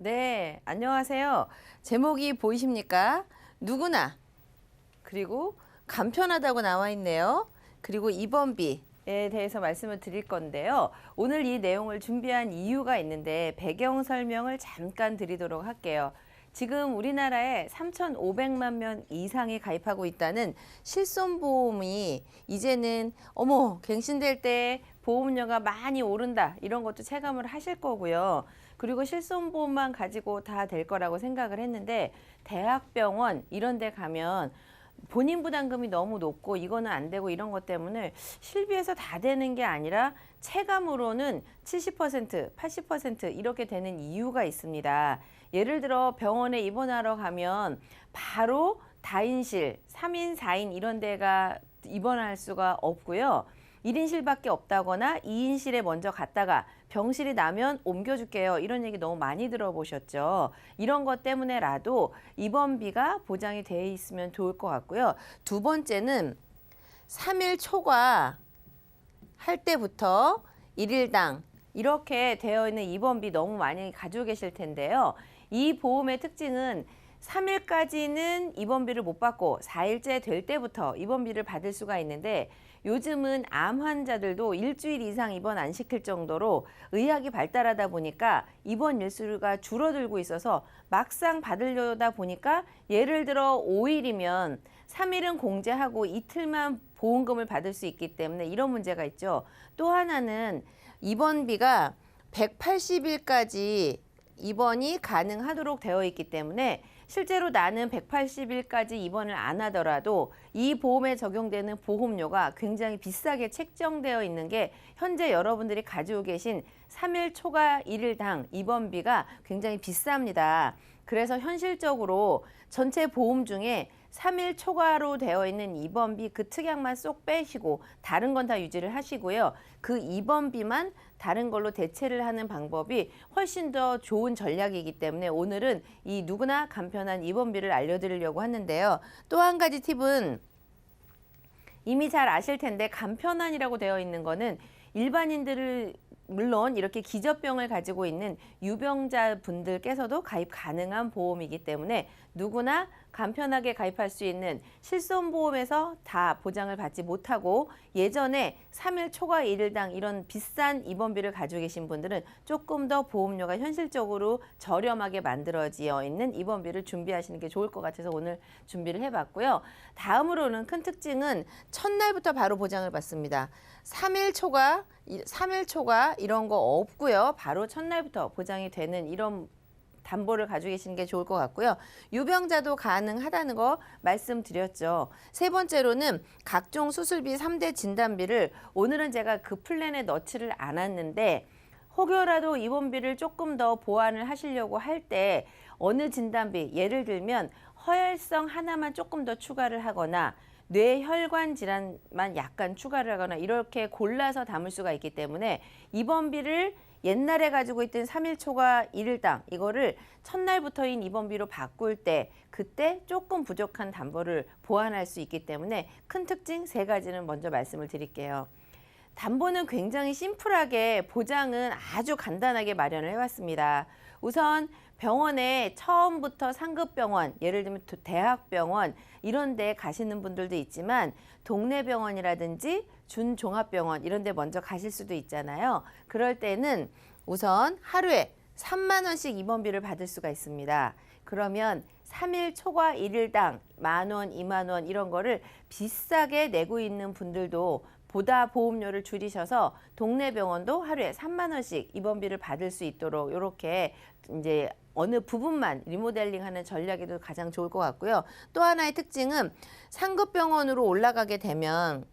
네, 안녕하세요. 제목이 보이십니까? 누구나. 그리고 간편하다고 나와 있네요. 그리고 입원비에 대해서 말씀을 드릴 건데요. 오늘 이 내용을 준비한 이유가 있는데 배경 설명을 잠깐 드리도록 할게요. 지금 우리나라에 3,500만 명 이상이 가입하고 있다는 실손보험이 이제는 갱신될 때 보험료가 많이 오른다 이런 것도 체감을 하실 거고요. 그리고 실손보험만 가지고 다 될 거라고 생각을 했는데 대학병원 이런 데 가면 본인 부담금이 너무 높고 이거는 안 되고 이런 것 때문에 실비에서 다 되는 게 아니라 체감으로는 70%, 80% 이렇게 되는 이유가 있습니다. 예를 들어 병원에 입원하러 가면 바로 다인실, 3인, 4인 이런 데가 입원할 수가 없고요. 1인실밖에 없다거나 2인실에 먼저 갔다가 병실이 나면 옮겨줄게요. 이런 얘기 너무 많이 들어보셨죠. 이런 것 때문에라도 입원비가 보장이 돼 있으면 좋을 것 같고요. 두 번째는 3일 초과 할 때부터 1일당 이렇게 되어 있는 입원비 너무 많이 가지고 계실 텐데요. 이 보험의 특징은 3일까지는 입원비를 못 받고 4일째 될 때부터 입원비를 받을 수가 있는데 요즘은 암 환자들도 일주일 이상 입원 안 시킬 정도로 의학이 발달하다 보니까 입원 일수가 줄어들고 있어서 막상 받으려다 보니까 예를 들어 5일이면 3일은 공제하고 이틀만 보험금을 받을 수 있기 때문에 이런 문제가 있죠. 또 하나는 입원비가 180일까지 입원이 가능하도록 되어 있기 때문에 실제로 나는 180일까지 입원을 안 하더라도 이 보험에 적용되는 보험료가 굉장히 비싸게 책정되어 있는 게 현재 여러분들이 가지고 계신 3일 초과 1일당 입원비가 굉장히 비쌉니다. 그래서 현실적으로 전체 보험 중에 3일 초과로 되어 있는 입원비 그 특약만 쏙 빼시고 다른 건 다 유지를 하시고요. 그 입원비만 다른 걸로 대체를 하는 방법이 훨씬 더 좋은 전략이기 때문에 오늘은 이 누구나 간편한 입원비를 알려드리려고 하는데요. 또 한 가지 팁은 이미 잘 아실 텐데 간편한이라고 되어 있는 거는 일반인들을 물론 이렇게 기저병을 가지고 있는 유병자분들께서도 가입 가능한 보험이기 때문에 누구나 간편하게 가입할 수 있는 실손보험에서 다 보장을 받지 못하고 예전에 3일 초과 1일당 이런 비싼 입원비를 가지고 계신 분들은 조금 더 보험료가 현실적으로 저렴하게 만들어지어 있는 입원비를 준비하시는 게 좋을 것 같아서 오늘 준비를 해봤고요. 다음으로는 큰 특징은 첫날부터 바로 보장을 받습니다. 3일 초과 이런 거 없고요. 바로 첫날부터 보장이 되는 이런 담보를 가지고 계시는 게 좋을 것 같고요. 유병자도 가능하다는 거 말씀드렸죠. 세 번째로는 각종 수술비 3대 진단비를 오늘은 제가 그 플랜에 넣지를 않았는데 혹여라도 입원비를 조금 더 보완을 하시려고 할 때 어느 진단비, 예를 들면 허혈성 하나만 조금 더 추가를 하거나 뇌혈관 질환만 약간 추가를 하거나 이렇게 골라서 담을 수가 있기 때문에 입원비를 옛날에 가지고 있던 3일 초과 1일당 이거를 첫날부터인 입원비로 바꿀 때 그때 조금 부족한 담보를 보완할 수 있기 때문에 큰 특징 세 가지는 먼저 말씀을 드릴게요. 담보는 굉장히 심플하게 보장은 아주 간단하게 마련을 해왔습니다. 우선 병원에 처음부터 상급병원, 예를 들면 대학병원 이런 데 가시는 분들도 있지만 동네 병원이라든지 준종합병원 이런 데 먼저 가실 수도 있잖아요. 그럴 때는 우선 하루에 3만 원씩 입원비를 받을 수가 있습니다. 그러면 3일 초과 1일당 10,000원, 20,000원 이런 거를 비싸게 내고 있는 분들도 보다 보험료를 줄이셔서 동네 병원도 하루에 3만 원씩 입원비를 받을 수 있도록 이렇게 이제 어느 부분만 리모델링하는 전략이 가장 좋을 것 같고요. 또 하나의 특징은 상급병원으로 올라가게 되면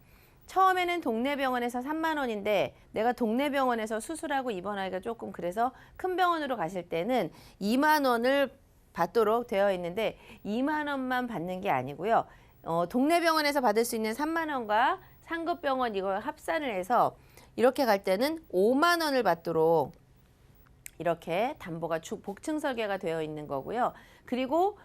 처음에는 동네 병원에서 3만 원인데 내가 동네 병원에서 수술하고 입원하기가 조금 그래서 큰 병원으로 가실 때는 2만 원을 받도록 되어 있는데 2만 원만 받는 게 아니고요. 동네 병원에서 받을 수 있는 3만 원과 상급병원 이걸 합산을 해서 이렇게 갈 때는 5만 원을 받도록 이렇게 담보가 복층 설계가 되어 있는 거고요. 그리고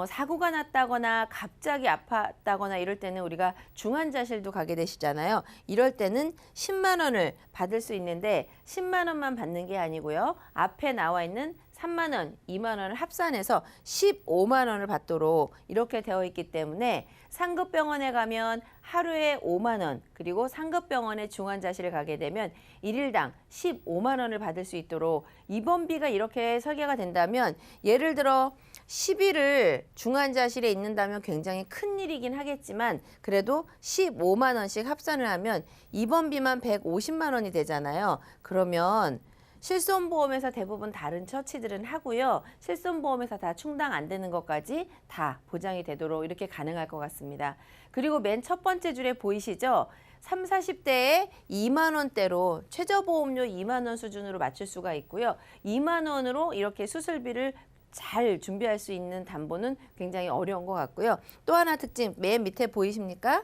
사고가 났다거나 갑자기 아팠다거나 이럴 때는 우리가 중환자실도 가게 되시잖아요. 이럴 때는 10만 원을 받을 수 있는데 10만 원만 받는 게 아니고요. 앞에 나와 있는 3만 원, 2만 원을 합산해서 15만 원을 받도록 이렇게 되어 있기 때문에 상급병원에 가면 하루에 5만 원, 그리고 상급병원에 중환자실에 가게 되면 일일당 15만 원을 받을 수 있도록 입원비가 이렇게 설계가 된다면, 예를 들어 10일을 중환자실에 있는다면 굉장히 큰 일이긴 하겠지만 그래도 15만 원씩 합산을 하면 입원비만 150만 원이 되잖아요. 그러면 실손보험에서 대부분 다른 처치들은 하고요. 실손보험에서 다 충당 안 되는 것까지 다 보장이 되도록 이렇게 가능할 것 같습니다. 그리고 맨 첫 번째 줄에 보이시죠? 3, 40대에 2만 원대로 최저보험료 2만 원 수준으로 맞출 수가 있고요. 2만 원으로 이렇게 수술비를 잘 준비할 수 있는 담보는 굉장히 어려운 것 같고요. 또 하나 특징, 맨 밑에 보이십니까?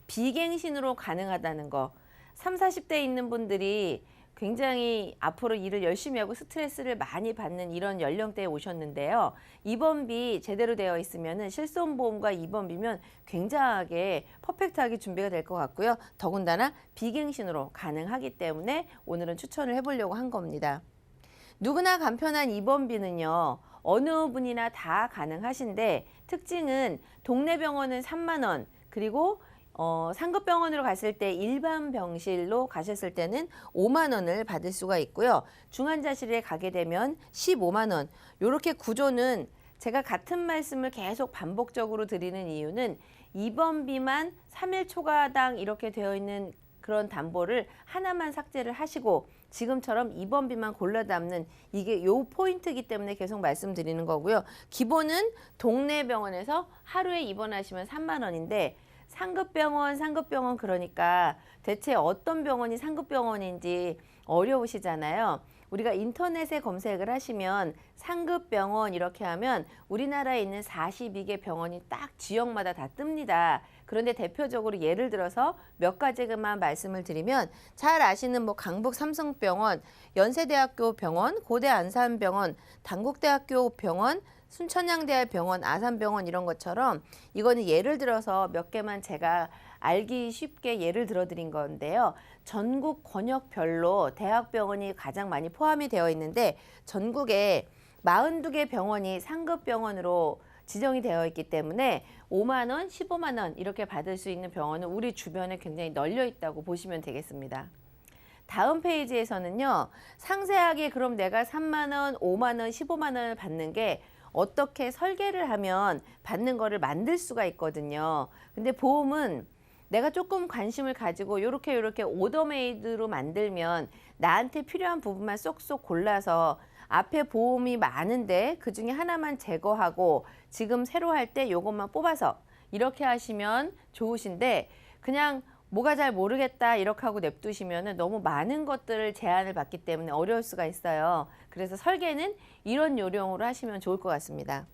비갱신으로 가능하다는 거. 3, 40대에 있는 분들이 굉장히 앞으로 일을 열심히 하고 스트레스를 많이 받는 이런 연령대에 오셨는데요. 입원비 제대로 되어 있으면 실손보험과 입원비면 굉장하게 퍼펙트하게 준비가 될 것 같고요. 더군다나 비갱신으로 가능하기 때문에 오늘은 추천을 해보려고 한 겁니다. 누구나 간편한 입원비는요. 어느 분이나 다 가능하신데 특징은 동네 병원은 3만 원, 그리고 상급병원으로 갔을 때 일반 병실로 가셨을 때는 5만 원을 받을 수가 있고요. 중환자실에 가게 되면 15만 원. 이렇게 구조는 제가 같은 말씀을 계속 반복적으로 드리는 이유는 입원비만 3일 초과당 이렇게 되어 있는 그런 담보를 하나만 삭제를 하시고 지금처럼 입원비만 골라 담는, 이게 요 포인트이기 때문에 계속 말씀드리는 거고요. 기본은 동네 병원에서 하루에 입원하시면 3만 원인데 상급병원 그러니까 대체 어떤 병원이 상급병원인지 어려우시잖아요. 우리가 인터넷에 검색을 하시면 상급병원 이렇게 하면 우리나라에 있는 42개 병원이 딱 지역마다 다 뜹니다. 그런데 대표적으로 예를 들어서 몇 가지만 말씀을 드리면, 잘 아시는 뭐 강북 삼성병원, 연세대학교 병원, 고대 안산병원, 단국대학교 병원, 순천향대병원, 아산병원 이런 것처럼 이거는 예를 들어서 몇 개만 제가 알기 쉽게 예를 들어 드린 건데요. 전국 권역별로 대학병원이 가장 많이 포함이 되어 있는데 전국에 42개 병원이 상급병원으로 지정이 되어 있기 때문에 5만 원, 15만 원 이렇게 받을 수 있는 병원은 우리 주변에 굉장히 널려 있다고 보시면 되겠습니다. 다음 페이지에서는요. 상세하게 그럼 내가 3만 원, 5만 원, 15만 원을 받는 게 어떻게 설계를 하면 받는 거를 만들 수가 있거든요. 근데 보험은 내가 조금 관심을 가지고 요렇게 오더메이드로 만들면 나한테 필요한 부분만 쏙쏙 골라서 앞에 보험이 많은데 그 중에 하나만 제거하고 지금 새로 할 때 요것만 뽑아서 이렇게 하시면 좋으신데, 그냥 뭐가 잘 모르겠다 이렇게 하고 냅두시면 너무 많은 것들을 제한을 받기 때문에 어려울 수가 있어요. 그래서 설계는 이런 요령으로 하시면 좋을 것 같습니다.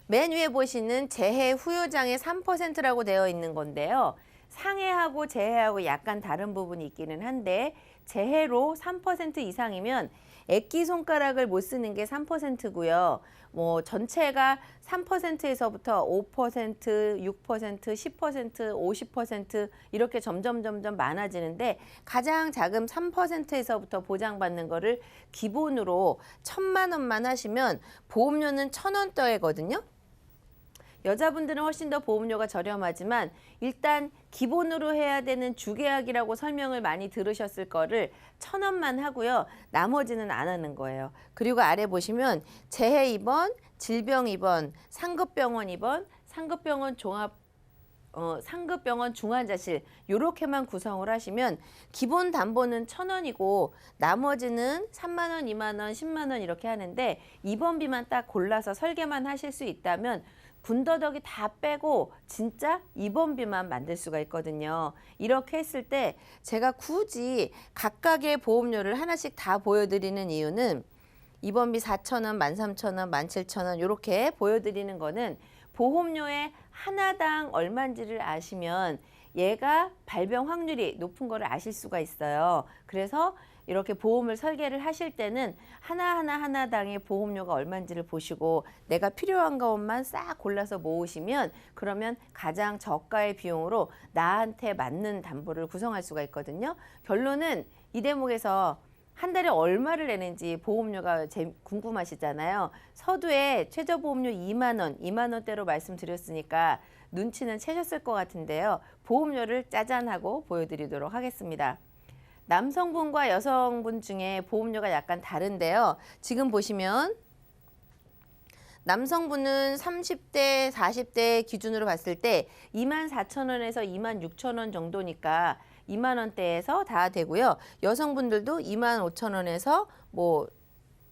맨 위에 보시는 재해 후유장애 3%라고 되어 있는 건데요. 상해하고 재해하고 약간 다른 부분이 있기는 한데 재해로 3% 이상이면 액기손가락을 못 쓰는 게 3%고요. 뭐 전체가 3%에서부터 5%, 6%, 10%, 50% 이렇게 점점 많아지는데 가장 작은 3%에서부터 보장받는 거를 기본으로 1,000만 원만 하시면 보험료는 1,000원대거든요. 여자분들은 훨씬 더 보험료가 저렴하지만 일단 기본으로 해야 되는 주계약이라고 설명을 많이 들으셨을 거를 1,000원만 하고요. 나머지는 안 하는 거예요. 그리고 아래 보시면 재해 입원, 질병 입원, 상급병원 입원, 상급병원 상급병원 중환자실 요렇게만 구성을 하시면 기본 담보는 1,000원이고 나머지는 3만 원, 2만 원, 10만 원 이렇게 하는데 입원비만 딱 골라서 설계만 하실 수 있다면 군더더기 다 빼고 진짜 입원비만 만들 수가 있거든요. 이렇게 했을 때 제가 굳이 각각의 보험료를 하나씩 다 보여드리는 이유는 입원비 4,000원, 13,000원, 17,000원 이렇게 보여드리는 거는 보험료의 하나당 얼마인지를 아시면 얘가 발병 확률이 높은 거를 아실 수가 있어요. 그래서 이렇게 보험을 설계를 하실 때는 하나당의 보험료가 얼마인지를 보시고 내가 필요한 것만 싹 골라서 모으시면 그러면 가장 저가의 비용으로 나한테 맞는 담보를 구성할 수가 있거든요. 결론은 이 대목에서 한 달에 얼마를 내는지 보험료가 궁금하시잖아요. 서두에 최저보험료 2만 원, 2만 원대로 말씀드렸으니까 눈치는 채셨을 것 같은데요. 보험료를 짜잔하고 보여드리도록 하겠습니다. 남성분과 여성분 중에 보험료가 약간 다른데요. 지금 보시면 남성분은 30대, 40대 기준으로 봤을 때 24,000원에서 26,000원 정도니까 2만 원대에서 다 되고요. 여성분들도 25,000원에서 뭐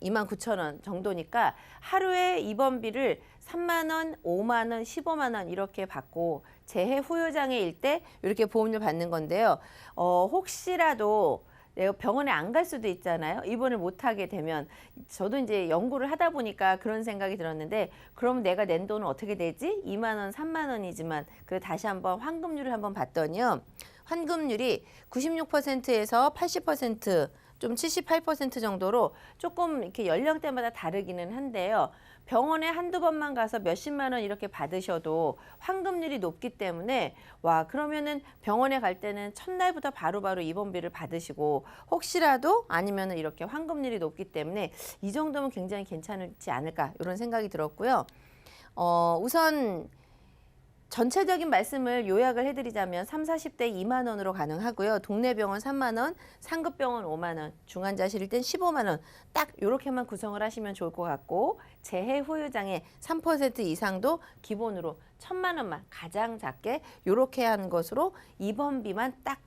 29,000원 정도니까 하루에 입원비를 3만 원, 5만 원, 15만 원 이렇게 받고 재해 후유장애일 때 이렇게 보험료 받는 건데요. 혹시라도 내가 병원에 안 갈 수도 있잖아요. 입원을 못 하게 되면 저도 이제 연구를 하다 보니까 그런 생각이 들었는데 그럼 내가 낸 돈은 어떻게 되지? 2만 원, 3만 원이지만 그 다시 한번 환급률을 한번 봤더니요. 환급률이 96%에서 80%, 좀 78% 정도로 조금 이렇게 연령대마다 다르기는 한데요. 병원에 한두 번만 가서 몇십만 원 이렇게 받으셔도 환급률이 높기 때문에 와 그러면은 병원에 갈 때는 첫날부터 바로바로 입원비를 받으시고 혹시라도 아니면은 이렇게 환급률이 높기 때문에 이 정도면 굉장히 괜찮지 않을까 이런 생각이 들었고요. 우선 전체적인 말씀을 요약을 해드리자면 30, 40대 2만 원으로 가능하고요. 동네 병원 3만 원, 상급병원 5만 원, 중환자실일 땐 15만 원 딱 이렇게만 구성을 하시면 좋을 것 같고 재해 후유장애 3% 이상도 기본으로 1,000만 원만 가장 작게 이렇게 한 것으로 입원비만 딱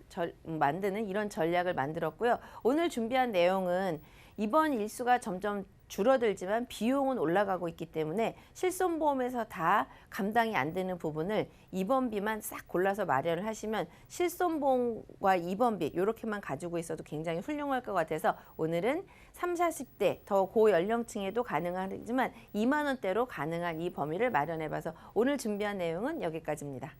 만드는 이런 전략을 만들었고요. 오늘 준비한 내용은 입원 일수가 점점 줄어들지만 비용은 올라가고 있기 때문에 실손보험에서 다 감당이 안 되는 부분을 입원비만 싹 골라서 마련을 하시면 실손보험과 입원비 이렇게만 가지고 있어도 굉장히 훌륭할 것 같아서 오늘은 30, 40대 더 고연령층에도 가능하지만 2만 원대로 가능한 이 범위를 마련해봐서 오늘 준비한 내용은 여기까지입니다.